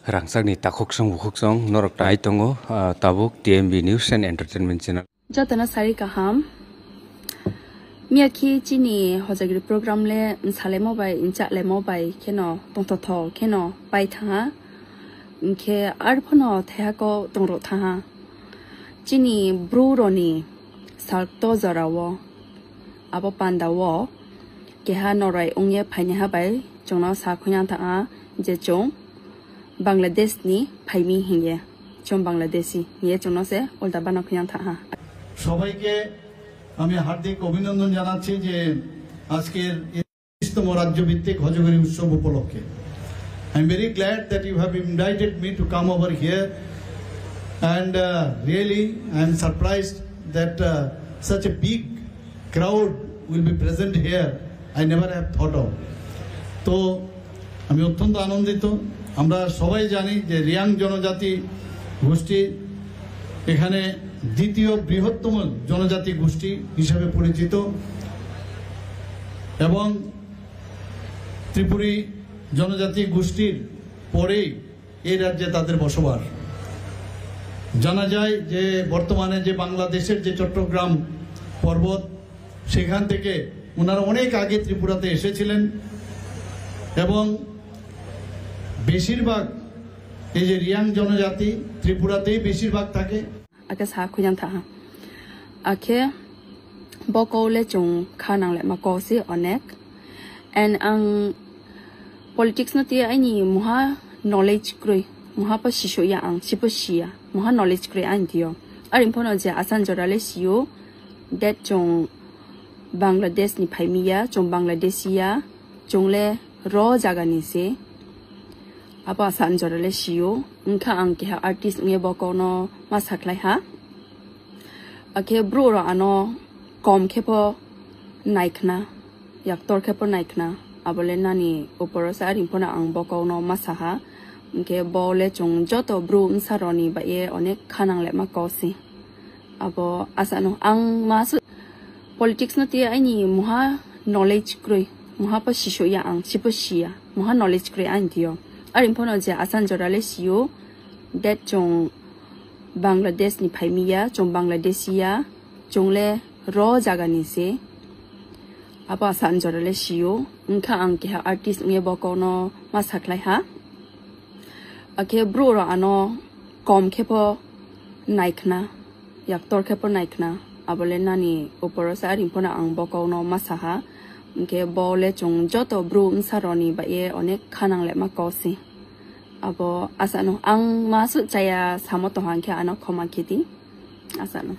Rangsakni takoksong bukoksong norok tai tongo tabuk TMB News and Entertainment Channel. Jatana sari kaham. Miyaki chini hojagiri program le nsale mobile incha le mobile keno tongtotho keno pai thanga ke arphono theko tongro tha chini bruroni salto zarawo abo pandawo ke ha norai ongye phaini ha bai chongna sa khonya tha je chong Bangladesh ni phaimi hinge chong Bangladeshi niye chongna se olda bana khonya tha সবাইকে আমি হার্দিক অভিনন্দন জানাচ্ছি যে আজকের 30তম রাজ্যভিত্তিক হজগরি উৎসব উপলক্ষে I am very glad that you have invited me to come over here and really I am surprised that such a big crowd will be present here. I never have thought of. তো আমি অত্যন্ত আনন্দিত আমরা সবাই জানি যে রিয়াং জনজাতি গোষ্ঠী এখানে দ্বিতীয় বৃহত্তম জনজাতি গোষ্ঠী হিসেবে পরিচিত এবং ত্রিপুরী জনজাতি গোষ্ঠীর পরেই এই রাজ্যে তাদের বসবাস জানা যায় যে বর্তমানে যে বাংলাদেশের যে চট্টগ্রাম পর্বত সেখান থেকে ওনারা অনেক আগে ত্রিপুরাতে এসেছিলেন এবং বেশিরভাগ এই যে রিয়াং জনজাতি ত্রিপুরাতেই বেশিরভাগ থাকে ake sa khuyang tha ake boko le chung khanang le mako si onek and ang politics na ti ani muha knowledge kroi muha pa shisho ya ang chipo shia muha knowledge kroi an dio arim phono je asan jorale siu that chung Bangladesh ni phaimiya chung Bangladesia chung le ro jaga ni se apa asan jorale siu ngkha ang ke artist nge boko no masaklai ha ake bro ro ano kom khepo naikna yaktor khepo naikna abole nani oporo sari phona ang boko no masaha ke bole chung joto bro saroni ba ye onek khanang le ma kosi abo asano ang masu politics no ti ani muha knowledge kroi muha pa shisho ya ang chipo shia muha knowledge kroi an dio arim phono je asan jorale siu that chung Bangladesh ni phaimiya chung Bangladesia chung le ro jaga ni se apa san jorale siu ngkha ang ke artist nge boko no masaklai ha ake bro ro ano kom khepo naikna yaktor khepo naikna abole nani oporo sari phona ang boko no masaha ke bole chung joto bro saroni ba ye onek khanang le ma kosi abo asano ang masu chaya samoto hangke ano khoma kiti asano